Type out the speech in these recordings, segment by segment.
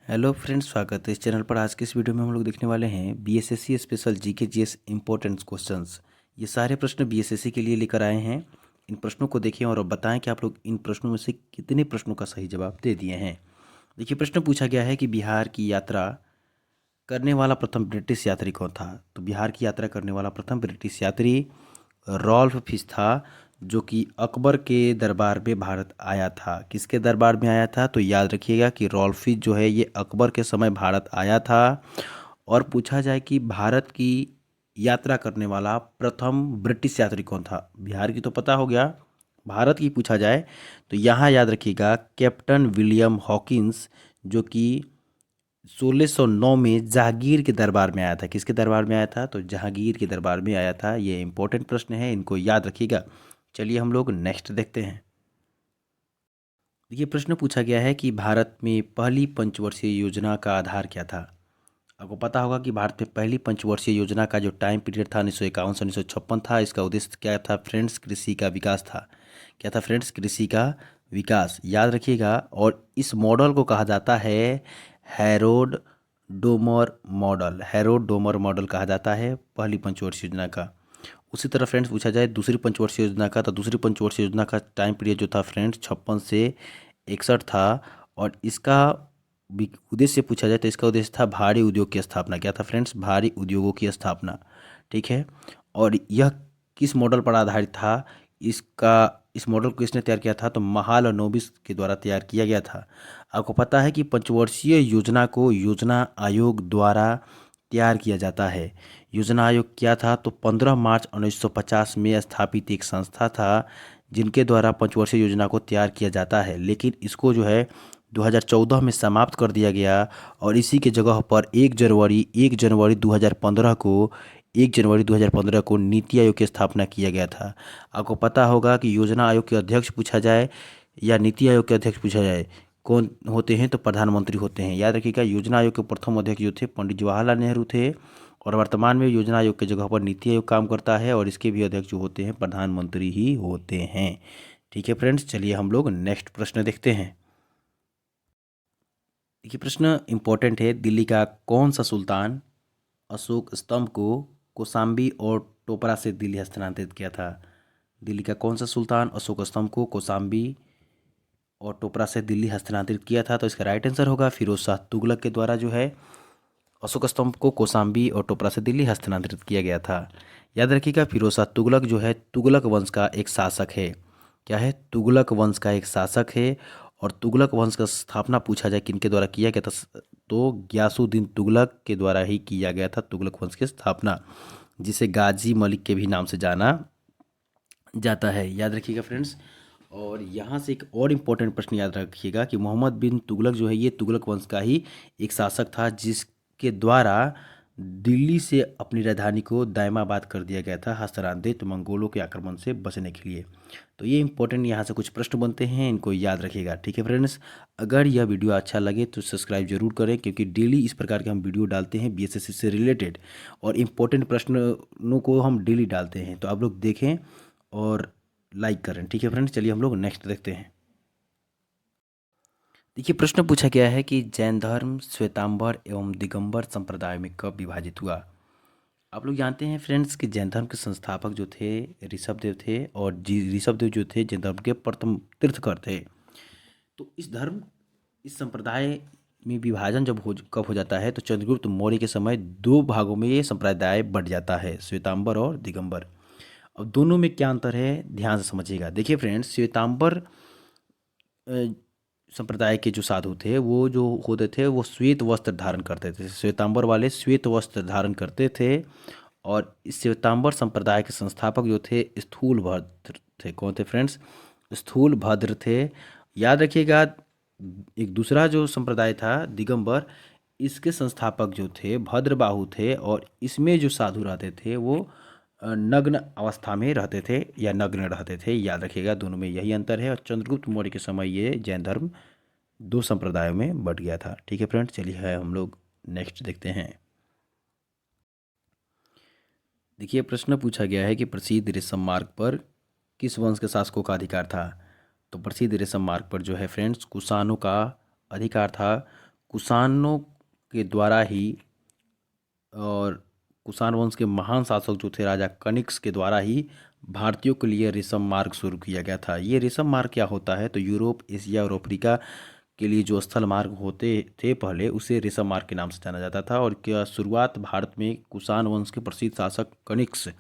Hello friends, स्वागत है इस चैनल पर। आज के इस वीडियो में हम लोग देखने वाले हैं BSSC special GK GS important questions. ये सारे प्रश्न बीएसएससी के लिए लेकर आए हैं। इन प्रश्नों को देखें और अब बताएं कि आप लोग इन प्रश्नों में से कितने प्रश्नों का सही जवाब दे दिए हैं। देखिए, प्रश्न पूछा गया है कि बिहार की यात्रा करने वाला प्रथम ब्रिटिश यात्री कौन था। तो बिहार की यात्रा करने वाला प्रथम ब्रिटिश यात्री रॉल्फ फिश था, जो कि अकबर के दरबार में भारत आया था। किसके दरबार में आया था? तो याद रखिएगा कि रॉल्फ फिश जो है ये अकबर के समय भारत आया था। और पूछा जाए कि भारत की यात्रा करने वाला प्रथम ब्रिटिश यात्री कौन था। बिहार की तो पता हो गया, भारत की पूछा जाए तो यहाँ याद रखिएगा कैप्टन विलियम हॉकिंस, जो कि 1609 में जहांगीर के दरबार में आया था। किसके दरबार में आया था? तो जहांगीर के दरबार में आया था। ये इंपॉर्टेंट प्रश्न है, इनको याद रखिएगा। चलिए हम लोग नेक्स्ट देखते हैं। देखिए, प्रश्न पूछा गया है कि भारत में पहली पंचवर्षीय योजना का आधार क्या था। आपको पता होगा कि भारत में पहली पंचवर्षीय योजना का जो टाइम पीरियड था 1951 से 1956 था। इसका उद्देश्य क्या था फ्रेंड्स? कृषि का विकास था। क्या था फ्रेंड्स? कृषि का विकास, याद रखिएगा। और इस मॉडल को कहा जाता है Herod Domar model. Herod Domar model कहा जाता है पहली पंचवर्षीय योजना का। उसी तरह फ्रेंड्स पूछा जाए दूसरी पंचवर्षीय योजना का, तो दूसरी पंचवर्षीय योजना का टाइम पीरियड जो था फ्रेंड्स 56 से 61 था। और इसका उद्देश्य पूछा जाए तो इसका उद्देश्य था भारी उद्योग की स्थापना। क्या था फ्रेंड्स? भारी उद्योगों की स्थापना। ठीक है। और यह किस मॉडल पर आधारित था? इस मॉडल को किसने तैयार किया था? तो महालनोबिस के द्वारा तैयार किया गया था। आपको पता है कि पंचवर्षीय योजना को योजना आयोग द्वारा तैयार किया जाता है। योजना आयोग क्या था? तो 15 मार्च 1950 में स्थापित एक संस्था था जिनके द्वारा पंचवर्षीय योजना को तैयार किया जाता है। लेकिन इसको जो है 2014 में समाप्त कर दिया गया और इसी के जगह पर 1 जनवरी 2015 को नीति आयोग की स्थापना किया गया था। आपको पता होगा कि योजना आयोग के अध्यक्ष पूछा जाए या नीति आयोग के अध्यक्ष पूछा जाए, कौन होते हैं? तो प्रधानमंत्री होते हैं। याद रखिएगा, योजना आयोग के प्रथम अध्यक्ष जो थे पंडित जवाहरलाल नेहरू थे। और वर्तमान में योजना आयोग की जगह पर नीति आयोग काम करता है और इसके भी अध्यक्ष जो होते हैं प्रधानमंत्री ही होते हैं। ठीक है फ्रेंड्स, चलिए हम लोग नेक्स्ट प्रश्न देखते हैं। देखिए, प्रश्न इंपॉर्टेंट है। दिल्ली का कौन सा सुल्तान अशोक स्तंभ को कौशाम्बी और टोपरा से दिल्ली हस्तांतरित किया था? दिल्ली का कौन सा सुल्तान अशोक स्तंभ को कौशाम्बी और टोपरा से दिल्ली हस्तांतरित किया था? तो इसका राइट आंसर होगा फिरोज शाह तुगलक के द्वारा जो है अशोक स्तंभ को कौशाम्बी और टोपरा से दिल्ली हस्तांतरित किया गया था। याद रखिएगा, फिरोज शाह तुगलक जो है तुगलक वंश का एक शासक है। क्या है? तुगलक वंश का एक शासक है। और तुगलक वंश का स्थापना पूछा जाए किनके द्वारा किया गया था, तो गयासुद्दीन तुगलक के द्वारा ही किया गया था तुगलक वंश की स्थापना, जिसे गाजी मलिक के भी नाम से जाना जाता है। याद रखिएगा फ्रेंड्स। और यहाँ से एक और इम्पोर्टेंट प्रश्न याद रखिएगा कि मोहम्मद बिन तुगलक जो है ये तुगलक वंश का ही एक शासक था, जिसके द्वारा दिल्ली से अपनी राजधानी को दायमाबाद कर दिया गया था हस्तनांतरित मंगोलों के आक्रमण से बचने के लिए। तो ये इंपॉर्टेंट यहाँ से कुछ प्रश्न बनते हैं, इनको याद रखिएगा। ठीक है फ्रेंड्स, अगर यह वीडियो अच्छा लगे तो सब्सक्राइब जरूर करें, क्योंकि डेली इस प्रकार के हम वीडियो डालते हैं बीएसएससी से रिलेटेड और इम्पोर्टेंट प्रश्नों को हम डेली डालते हैं। तो आप लोग देखें और लाइक करें। ठीक है फ्रेंड्स, चलिए हम लोग नेक्स्ट देखते हैं। देखिए, प्रश्न पूछा गया है कि जैन धर्म श्वेतांबर एवं दिगंबर संप्रदाय में कब विभाजित हुआ। आप लोग जानते हैं फ्रेंड्स कि जैन धर्म के संस्थापक जो थे ऋषभदेव थे, और ऋषभदेव जो थे जैन धर्म के प्रथम तीर्थकर थे। तो इस संप्रदाय में विभाजन कब हो जाता है, तो चंद्रगुप्त मौर्य के समय दो भागों में ये संप्रदाय बढ़ जाता है, श्वेतांबर और दिगंबर। अब दोनों में क्या अंतर है, ध्यान से समझिएगा। देखिए फ्रेंड्स, श्वेतांबर संप्रदाय के जो साधु थे वो जो होते थे वो श्वेत वस्त्र धारण करते थे। श्वेतांबर वाले श्वेत वस्त्र धारण करते थे। और इस श्वेतांबर संप्रदाय के संस्थापक जो थे स्थूल भद्र थे। कौन थे फ्रेंड्स? स्थूल भद्र थे। याद रखिएगा, एक दूसरा जो संप्रदाय था दिगंबर, इसके संस्थापक जो थे भद्रबाहु थे। और इसमें जो साधु रहते थे वो नग्न अवस्था में रहते थे या नग्न रहते थे। याद रखिएगा, दोनों में यही अंतर है। और चंद्रगुप्त मौर्य के समय ये जैन धर्म दो संप्रदायों में बट गया था। ठीक है फ्रेंड्स, चलिए है हम लोग नेक्स्ट देखते हैं। देखिए, प्रश्न पूछा गया है कि प्रसिद्ध रेशम मार्ग पर किस वंश के शासकों का अधिकार था। तो प्रसिद्ध रेशम मार्ग पर जो है फ्रेंड्स कुषाणों का अधिकार था। कुषाणों के द्वारा ही और कुषाण वंश के महान शासक जो थे राजा कनिष्क के द्वारा ही भारतीयों के लिए रेशम मार्ग शुरू किया गया था। ये रेशम मार्ग क्या होता है? तो यूरोप, एशिया और अफ्रीका के लिए जो स्थल मार्ग होते थे पहले, उसे रेशम मार्ग के नाम से जाना जाता था। और क्या शुरुआत भारत में कुषाण वंश के प्रसिद्ध शासक कनिष्क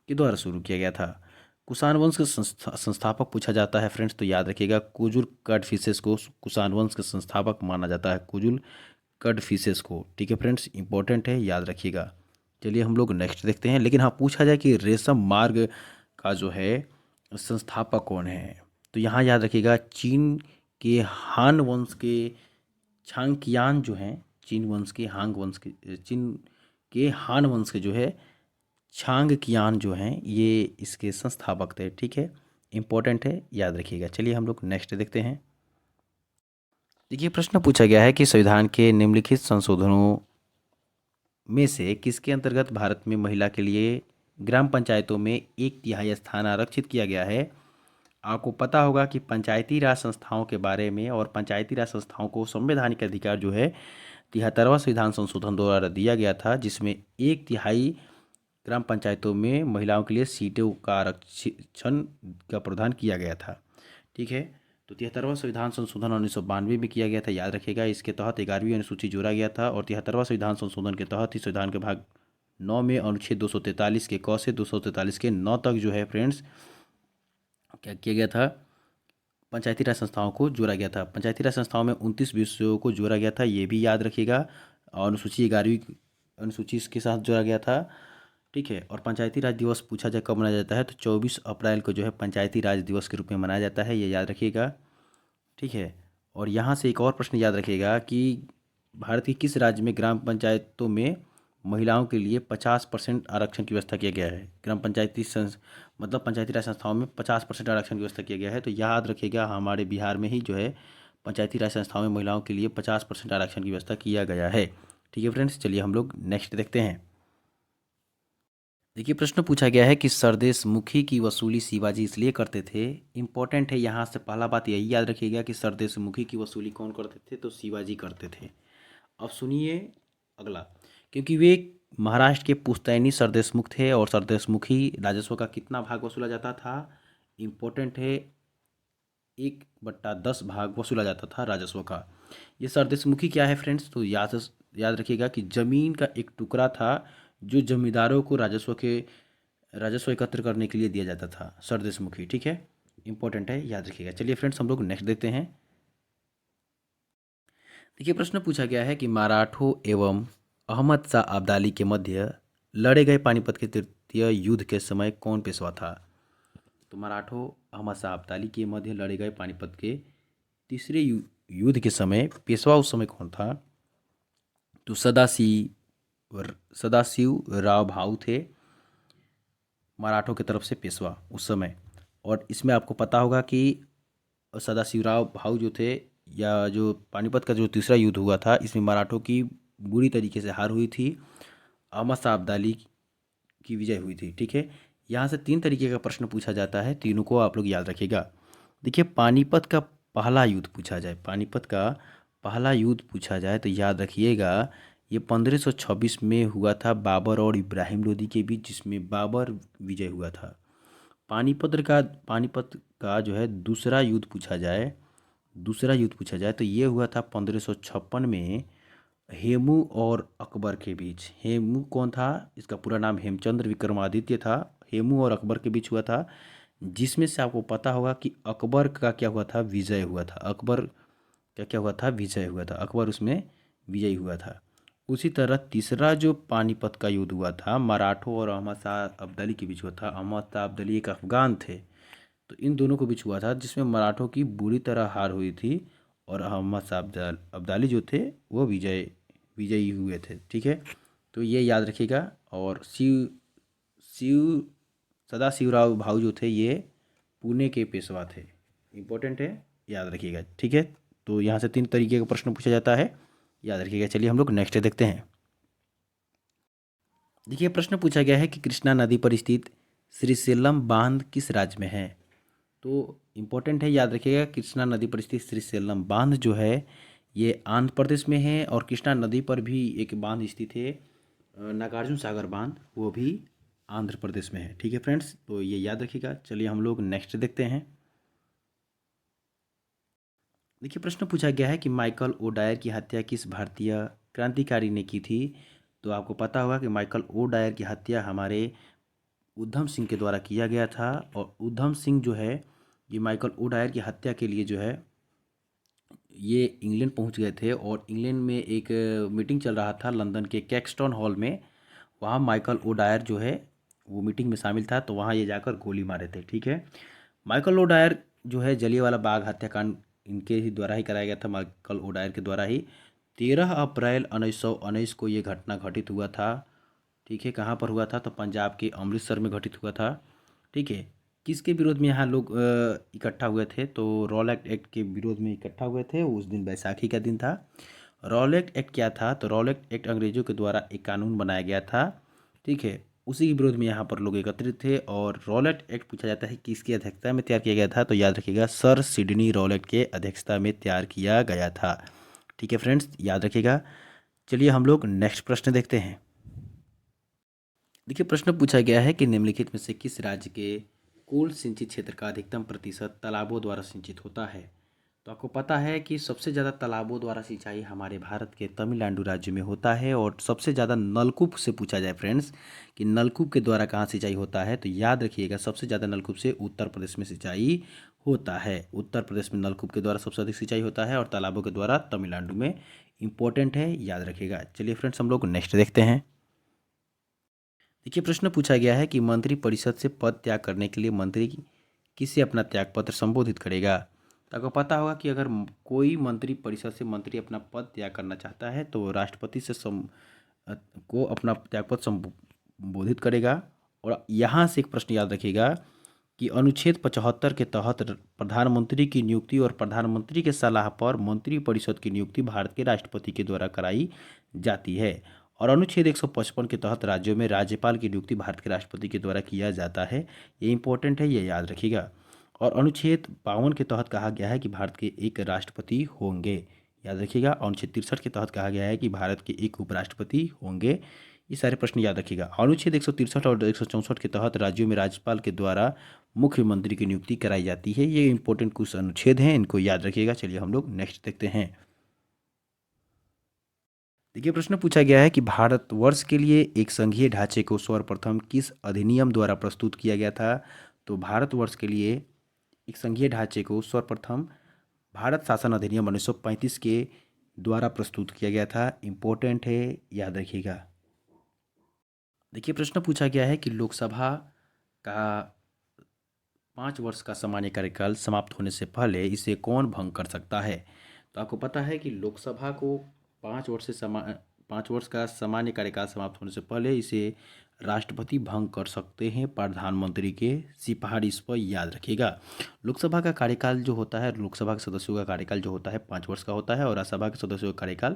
के द्वारा शुरू किया गया था। कुषाण वंश के संस्थापक पूछा जाता है फ्रेंड्स, तो याद रखिएगा कुजुल कैटफिशेस को कुषाण वंश के संस्थापक माना जाता है, कुजुल कैटफिशेस को। ठीक है फ्रेंड्स, इंपॉर्टेंट है, याद रखिएगा। चलिए हम लोग नेक्स्ट देखते हैं। लेकिन हाँ, पूछा जाए कि रेशम मार्ग का जो है संस्थापक कौन है, तो यहाँ याद रखिएगा चीन के हान वंश के छांगकियान जो हैं, चीन के हान वंश के जो है छांगकियान जो हैं, ये इसके संस्थापक थे। ठीक है, इंपॉर्टेंट है, याद रखिएगा। चलिए हम लोग नेक्स्ट देखते हैं। देखिए प्रश्न पूछा गया है कि संविधान के निम्नलिखित संशोधनों में से किसके अंतर्गत भारत में महिला के लिए ग्राम पंचायतों में 1/3 स्थान आरक्षित किया गया है। आपको पता होगा कि पंचायती राज संस्थाओं के बारे में और पंचायती राज संस्थाओं को संवैधानिक अधिकार जो है 73वां संविधान संशोधन द्वारा दिया गया था, जिसमें 1/3 ग्राम पंचायतों में महिलाओं के लिए सीटों का आरक्षण का प्रावधान किया गया था। ठीक है, तो 73वां संविधान संशोधन 1992 में किया गया था, याद रखिएगा। इसके तहत 11वीं अनुसूची जोड़ा गया था और 73वां संविधान संशोधन के तहत ही संविधान के भाग 9 में अनुच्छेद 243 के क से 243 के 9 तक जो है फ्रेंड्स क्या किया गया था, पंचायती राज संस्थाओं को जोड़ा गया था। पंचायती राज संस्थाओं में 29 विषयों को जोड़ा गया था, ये भी याद रखिएगा। और अनुसूची 11वीं अनुसूची के साथ जोड़ा गया था। ठीक है, और पंचायती राज दिवस पूछा जाए कब मनाया जाता है, तो 24 अप्रैल को जो है पंचायती राज दिवस के रूप में मनाया जाता है, ये याद रखिएगा। ठीक है, और यहाँ से एक और प्रश्न याद रखिएगा कि भारत के किस राज्य में ग्राम पंचायतों में महिलाओं के लिए 50% आरक्षण की व्यवस्था किया गया है। ग्राम पंचायती मतलब पंचायती राज संस्थाओं में 50% आरक्षण की व्यवस्था किया गया है, तो याद रखिएगा हमारे बिहार में ही जो है पंचायती राज संस्थाओं में महिलाओं के लिए 50% आरक्षण की व्यवस्था किया गया है। ठीक है फ्रेंड्स, चलिए हम लोग नेक्स्ट देखते हैं। देखिए प्रश्न पूछा गया है कि सरदेश मुखी की वसूली शिवाजी इसलिए करते थे। इंपॉर्टेंट है, यहाँ से पहला बात यही याद रखिएगा कि सरदेश मुखी की वसूली कौन करते थे, तो शिवाजी करते थे। अब सुनिए अगला, क्योंकि वे महाराष्ट्र के पुश्तैनी सरदेशमुख थे और सरदेशमुखी राजस्व का कितना भाग वसूला जाता था, इंपॉर्टेंट है, 1/10 भाग वसूला जाता था राजस्व का। ये सरदेशमुखी क्या है फ्रेंड्स, तो याद रखिएगा कि जमीन का एक टुकड़ा था जो जमींदारों को राजस्व एकत्र करने के लिए दिया जाता था, सरदेशमुखी। ठीक है, इंपॉर्टेंट है, याद रखिएगा। चलिए फ्रेंड्स हम लोग नेक्स्ट देखते हैं। देखिए प्रश्न पूछा गया है कि मराठों एवं अहमद शाह अब्दाली के मध्य लड़े गए पानीपत के तृतीय युद्ध के समय कौन पेशवा था। तो मराठों अहमद शाह अब्दाली के मध्य लड़े गए पानीपत के तीसरे युद्ध के समय पेशवा उस समय कौन था, तो सदाशिव राव भाऊ थे मराठों की तरफ से पेशवा उस समय। और इसमें आपको पता होगा कि सदाशिवराव भाऊ जो थे, या जो पानीपत का जो तीसरा युद्ध हुआ था, इसमें मराठों की बुरी तरीके से हार हुई थी, अहमद शाह अब्दाली की विजय हुई थी। ठीक है, यहाँ से 3 तरीके का प्रश्न पूछा जाता है, तीनों को आप लोग याद रखिएगा। देखिए पानीपत का पहला युद्ध पूछा जाए, पानीपत का पहला युद्ध पूछा जाए तो याद रखिएगा ये 1526 में हुआ था बाबर और इब्राहिम लोदी के बीच, जिसमें बाबर विजय हुआ था। पानीपत का जो है दूसरा युद्ध पूछा जाए तो ये हुआ था 1556 में हेमू और अकबर के बीच। हेमू कौन था, इसका पूरा नाम हेमचंद्र विक्रमादित्य था। हेमू और अकबर के बीच हुआ था, जिसमें से आपको पता होगा कि अकबर का क्या हुआ था, विजय हुआ था। अकबर का क्या हुआ था, विजय हुआ था। अकबर उसमें विजयी हुआ था। उसी तरह तीसरा जो पानीपत का युद्ध हुआ था मराठों और अहमद शाह अब्दाली के बीच हुआ था। अहमद शाह अब्दाली एक अफगान थे, तो इन दोनों के बीच हुआ था, जिसमें मराठों की बुरी तरह हार हुई थी और अहमद शाह अब्दाली जो थे वो विजयी हुए थे। ठीक है, तो ये याद रखिएगा। और शिव सदाशिवराव भाऊ जो थे ये पुणे के पेशवा थे, इंपॉर्टेंट है, याद रखिएगा। ठीक है, तो यहाँ से 3 तरीके का प्रश्न पूछा जाता है, याद रखिएगा। चलिए हम लोग नेक्स्ट देखते हैं। देखिए प्रश्न पूछा गया है कि कृष्णा नदी पर स्थित श्रीशैलम बांध किस राज्य में है। तो इम्पोर्टेंट है, याद रखिएगा, कृष्णा नदी पर स्थित श्रीशैलम बांध जो है ये आंध्र प्रदेश में है और कृष्णा नदी पर भी एक बांध स्थित है, नागार्जुन सागर बांध, वो भी आंध्र प्रदेश में है। ठीक है फ्रेंड्स, तो ये याद रखिएगा। चलिए हम लोग नेक्स्ट देखते हैं। देखिए प्रश्न पूछा गया है कि माइकल ओडायर की हत्या किस भारतीय क्रांतिकारी ने की थी। तो आपको पता होगा कि माइकल ओडायर की हत्या हमारे उधम सिंह के द्वारा किया गया था। और उधम सिंह जो है, ये माइकल ओडायर की हत्या के लिए जो है ये इंग्लैंड पहुंच गए थे और इंग्लैंड में एक मीटिंग चल रहा था लंदन के कैक्सटन हॉल में। वहाँ माइकल ओडायर जो है वो मीटिंग में शामिल था, तो वहाँ ये जाकर गोली मारे थे। ठीक है, माइकल ओडायर जो है जलियांवाला बाग हत्याकांड इनके ही द्वारा ही कराया गया था, माइकल ओडायर के द्वारा ही। 13 अप्रैल 1919 को ये घटना घटित हुआ था। ठीक है, कहाँ पर हुआ था, तो पंजाब के अमृतसर में घटित हुआ था। ठीक है, किसके विरोध में यहाँ लोग इकट्ठा हुए थे, तो रॉलेट एक्ट के विरोध में इकट्ठा हुए थे। उस दिन बैसाखी का दिन था। रॉलेट एक्ट क्या था, तो रॉलेट एक्ट अंग्रेजों के द्वारा एक कानून बनाया गया था। ठीक है, उसी के विरोध में यहाँ पर लोग एकत्रित थे। और रॉलेट एक्ट पूछा जाता है कि किसकी अध्यक्षता में तैयार किया गया था, तो याद रखिएगा सर सिडनी रॉलेट के अध्यक्षता में तैयार किया गया था। ठीक है फ्रेंड्स, याद रखिएगा। चलिए हम लोग नेक्स्ट प्रश्न देखते हैं। देखिए प्रश्न पूछा गया है कि निम्नलिखित में से किस राज्य के कुल सिंचित क्षेत्र का अधिकतम प्रतिशत तालाबों द्वारा सिंचित होता है। तो आपको पता है कि सबसे ज़्यादा तालाबों द्वारा सिंचाई हमारे भारत के तमिलनाडु राज्य में होता है। और सबसे ज़्यादा नलकूप से पूछा जाए फ्रेंड्स कि नलकूप के द्वारा कहाँ सिंचाई होता है, तो याद रखिएगा सबसे ज़्यादा नलकूप से उत्तर प्रदेश में सिंचाई होता है। उत्तर प्रदेश में नलकूप के द्वारा सबसे अधिक सिंचाई होता है और तालाबों के द्वारा तमिलनाडु में। इंपॉर्टेंट है, याद रखिएगा। चलिए फ्रेंड्स हम लोग नेक्स्ट देखते हैं। देखिए प्रश्न पूछा गया है कि मंत्री परिषद से पद त्याग करने के लिए मंत्री किसे अपना त्यागपत्र संबोधित करेगा। तो आपको पता होगा कि अगर कोई मंत्री परिषद से मंत्री अपना पद त्याग करना चाहता है तो वो राष्ट्रपति से को अपना त्यागपत्र संबोधित करेगा। और यहाँ से एक प्रश्न याद रखिएगा कि अनुच्छेद 75 के तहत प्रधानमंत्री की नियुक्ति और प्रधानमंत्री के सलाह पर मंत्री परिषद की नियुक्ति भारत के राष्ट्रपति के द्वारा कराई जाती है। और अनुच्छेद 155 के तहत राज्यों में राज्यपाल की नियुक्ति भारत के राष्ट्रपति के द्वारा किया जाता है। ये इंपॉर्टेंट है, ये याद रखिएगा। और अनुच्छेद 52 के तहत कहा गया है कि भारत के एक राष्ट्रपति होंगे, याद रखिएगा। और अनुच्छेद 63 के तहत कहा गया है कि भारत के एक उपराष्ट्रपति होंगे। ये सारे प्रश्न याद रखिएगा। अनुच्छेद 163 और 164 के तहत राज्यों में राज्यपाल के द्वारा मुख्यमंत्री की नियुक्ति कराई जाती है। ये इंपॉर्टेंट कुछ अनुच्छेद हैं, इनको याद रखिएगा। चलिए हम लोग नेक्स्ट देखते हैं। देखिए प्रश्न पूछा गया है कि भारतवर्ष के लिए एक संघीय ढांचे को सर्वप्रथम किस अधिनियम द्वारा प्रस्तुत किया गया था। तो भारतवर्ष के लिए एक संघीय ढांचे को सर्वप्रथम भारत शासन अधिनियम 1935 के द्वारा प्रस्तुत किया गया था। इम्पोर्टेंट है, याद रखिएगा। देखिए प्रश्न पूछा गया है कि लोकसभा का 5 वर्ष का सामान्य कार्यकाल समाप्त होने से पहले इसे कौन भंग कर सकता है। तो आपको पता है कि लोकसभा को 5 वर्ष का सामान्य कार्यकाल समाप्त होने से पहले इसे राष्ट्रपति भंग कर सकते हैं प्रधानमंत्री के सिफारिश पर, याद रखिएगा। लोकसभा का कार्यकाल जो होता है, लोकसभा के सदस्यों का कार्यकाल जो होता है 5 वर्ष का होता है और राज्यसभा के सदस्यों का कार्यकाल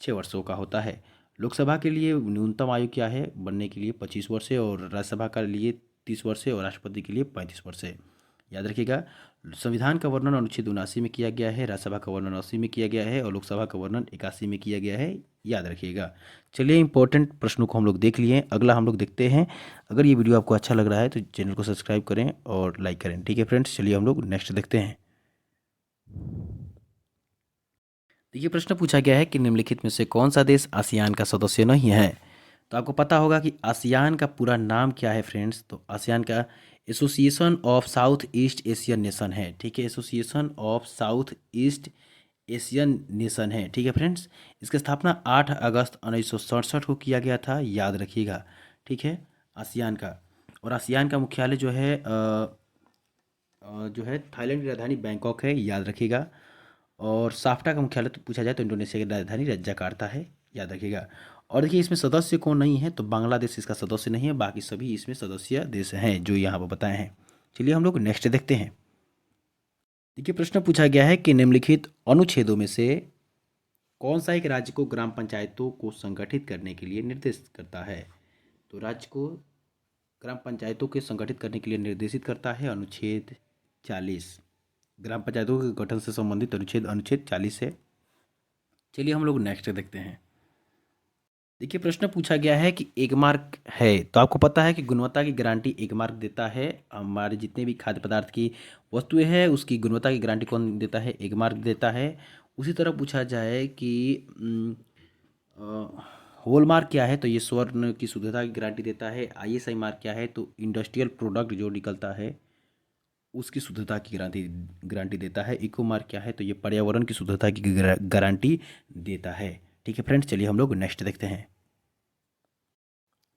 6 वर्षों का होता है। लोकसभा के लिए न्यूनतम आयु क्या है बनने के लिए, 25 वर्ष है। और राज्यसभा के लिए 30 वर्ष है और राष्ट्रपति के लिए 35 वर्ष है, याद रखिएगा। संविधान का वर्णन अनुच्छेद 79 में किया गया है, राज्यसभा का वर्णन 80 में किया गया है और लोकसभा का वर्णन 81 में किया गया है, याद रखिएगा। चलिए इंपॉर्टेंट प्रश्नों को हम लोग देख लिए। अगला हम लोग देखते हैं। अगर ये वीडियो आपको अच्छा लग रहा है तो चैनल को सब्सक्राइब करें और लाइक करें। ठीक है फ्रेंड्स, चलिए हम लोग नेक्स्ट देखते हैं। देखिए प्रश्न पूछा गया है कि निम्नलिखित में से कौन सा देश आसियान का सदस्य नहीं है। तो आपको पता होगा कि आसियान का पूरा नाम क्या है फ्रेंड्स। तो आसियान का association of south east Asian nation है। ठीक है, association of south east Asian nation है। ठीक है फ्रेंड्स, इसकी स्थापना 8 अगस्त 1967 को किया गया था, याद रखिएगा। ठीक है, आसियान का। और आसियान का मुख्यालय जो है थाईलैंड की राजधानी बैंकॉक है, याद रखिएगा। और साफ्टा का मुख्यालय तो पूछा जाए तो इंडोनेशिया की राजधानी जकार्ता है, याद रखिएगा। और देखिए इसमें सदस्य कौन नहीं है, तो बांग्लादेश इसका सदस्य नहीं है, बाकी सभी इसमें सदस्य देश हैं जो यहाँ पर बताए हैं। चलिए हम लोग नेक्स्ट देखते हैं। देखिए प्रश्न पूछा गया है कि निम्नलिखित अनुच्छेदों में से कौन सा एक राज्य को ग्राम पंचायतों को संगठित करने के लिए निर्देशित करता है। तो राज्य को ग्राम पंचायतों के संगठित करने के लिए निर्देशित करता है अनुच्छेद 40। ग्राम पंचायतों के गठन से संबंधित अनुच्छेद 40 है। चलिए हम लोग नेक्स्ट देखते हैं। देखिए प्रश्न पूछा गया है कि एक मार्क है, तो आपको पता है कि गुणवत्ता की गारंटी एक मार्क देता है। हमारे जितने भी खाद्य पदार्थ की वस्तुएं हैं उसकी गुणवत्ता की गारंटी कौन देता है? एक मार्क देता है। उसी तरह पूछा जाए कि होल मार्क क्या है, तो ये स्वर्ण की शुद्धता की गारंटी देता है। आईएसआई मार्क क्या है, तो इंडस्ट्रियल प्रोडक्ट जो निकलता है उसकी शुद्धता की गारंटी गारंटी देता है। इको मार्क क्या है, तो ये पर्यावरण की शुद्धता की गारंटी देता है। ठीक है फ्रेंड्स, चलिए हम लोग नेक्स्ट देखते हैं।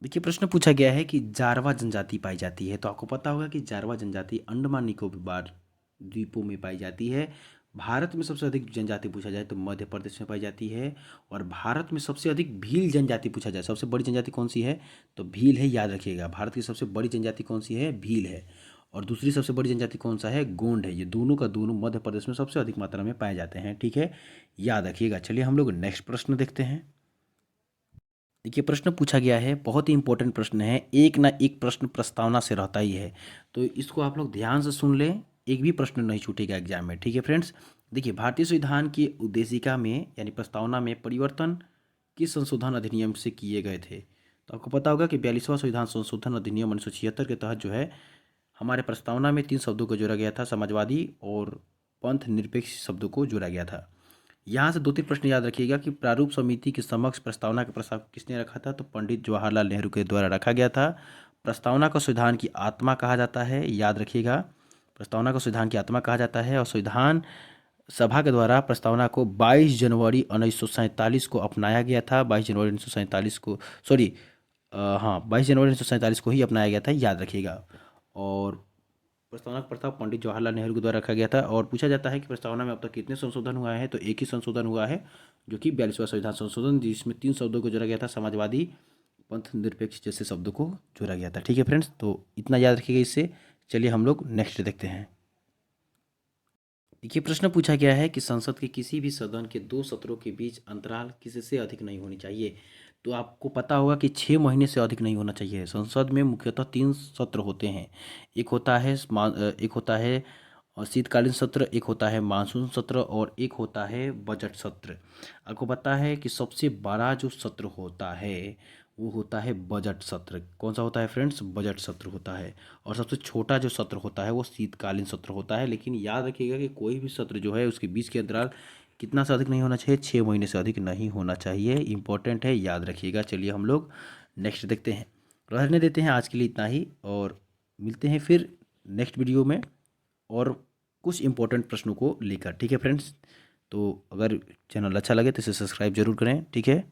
देखिए प्रश्न पूछा गया है कि जारवा जनजाति पाई जाती है, तो आपको पता होगा कि जारवा जनजाति अंडमान निकोबार द्वीपों में पाई जाती है। भारत में सबसे अधिक जनजाति पूछा जाए तो मध्य प्रदेश में पाई जाती है। और भारत में सबसे अधिक भील जनजाति पूछा जाए, सबसे बड़ी जनजाति कौन सी है, तो भील है, याद रखिएगा। भारत की सबसे बड़ी जनजाति कौन सी है? भील है। और दूसरी सबसे बड़ी जनजाति कौन सा है? गोंड है। ये दोनों का दोनों मध्य प्रदेश में सबसे अधिक मात्रा में पाए जाते हैं। ठीक है, याद रखिएगा। चलिए हम लोग नेक्स्ट प्रश्न देखते हैं। देखिए प्रश्न पूछा गया है, बहुत ही इंपॉर्टेंट प्रश्न है। एक ना एक प्रश्न प्रस्तावना से रहता ही है, तो इसको आप लोग ध्यान से सुन लें, एक भी प्रश्न नहीं छूटेगा एग्जाम में। ठीक है फ्रेंड्स, देखिए भारतीय संविधान की उद्देशिका में यानी प्रस्तावना में परिवर्तन किस संशोधन अधिनियम से किए गए थे? तो आपको पता होगा कि 42वां संविधान संशोधन अधिनियम 1976 के तहत जो है हमारे प्रस्तावना में 3 शब्दों को जोड़ा गया था, समाजवादी और पंथ निरपेक्ष शब्दों को जोड़ा गया था। यहाँ से 2-3 प्रश्न याद रखिएगा कि प्रारूप समिति के समक्ष प्रस्तावना का प्रस्ताव किसने रखा था, तो पंडित जवाहरलाल नेहरू के द्वारा रखा गया था। प्रस्तावना को संविधान की आत्मा कहा जाता है, याद रखिएगा। प्रस्तावना को संविधान की आत्मा कहा जाता है। और संविधान सभा के द्वारा प्रस्तावना को 22 जनवरी 1947 को अपनाया गया था। 22 जनवरी 1947 को, सॉरी, हाँ 22 जनवरी 1947 को ही अपनाया गया था, याद रखिएगा। और प्रस्तावना का प्रस्ताव पंडित जवाहरलाल नेहरू के द्वारा रखा गया था। और पूछा जाता है कि प्रस्तावना में अब तक कितने संशोधन हुआ है, तो एक ही संशोधन हुआ है, जो कि 42वां संविधान संशोधन, जिसमें 3 शब्दों को जोड़ा गया था, समाजवादी, पंथ निरपेक्ष जैसे शब्दों को जोड़ा गया था। ठीक है फ्रेंड्स, तो इतना याद रखिएगा इससे। चलिए हम लोग नेक्स्ट देखते हैं। देखिए प्रश्न पूछा गया है कि संसद के किसी भी सदन के 2 सत्रों के बीच अंतराल किससे अधिक नहीं होनी चाहिए? तो आपको पता होगा कि 6 महीने से अधिक नहीं होना चाहिए। संसद में मुख्यतः 3 सत्र होते हैं। एक होता है शीतकालीन सत्र, एक होता है मानसून सत्र और एक होता है बजट सत्र। आपको पता है कि सबसे बड़ा जो सत्र होता है वो होता है बजट सत्र। कौन सा होता है फ्रेंड्स? बजट सत्र होता है। और सबसे छोटा जो सत्र होता है वो शीतकालीन सत्र होता है। लेकिन याद रखिएगा कि कोई भी सत्र जो है उसके बीच के अंतराल कितना से अधिक नहीं होना चाहिए? 6 महीने से अधिक नहीं होना चाहिए। इंपॉर्टेंट है, याद रखिएगा। चलिए हम लोग नेक्स्ट देखते हैं। रहने देते हैं आज के लिए इतना ही, और मिलते हैं फिर नेक्स्ट वीडियो में और कुछ इंपॉर्टेंट प्रश्नों को लेकर। ठीक है फ्रेंड्स, तो अगर चैनल अच्छा लगे तो इसे सब्सक्राइब जरूर करें। ठीक है।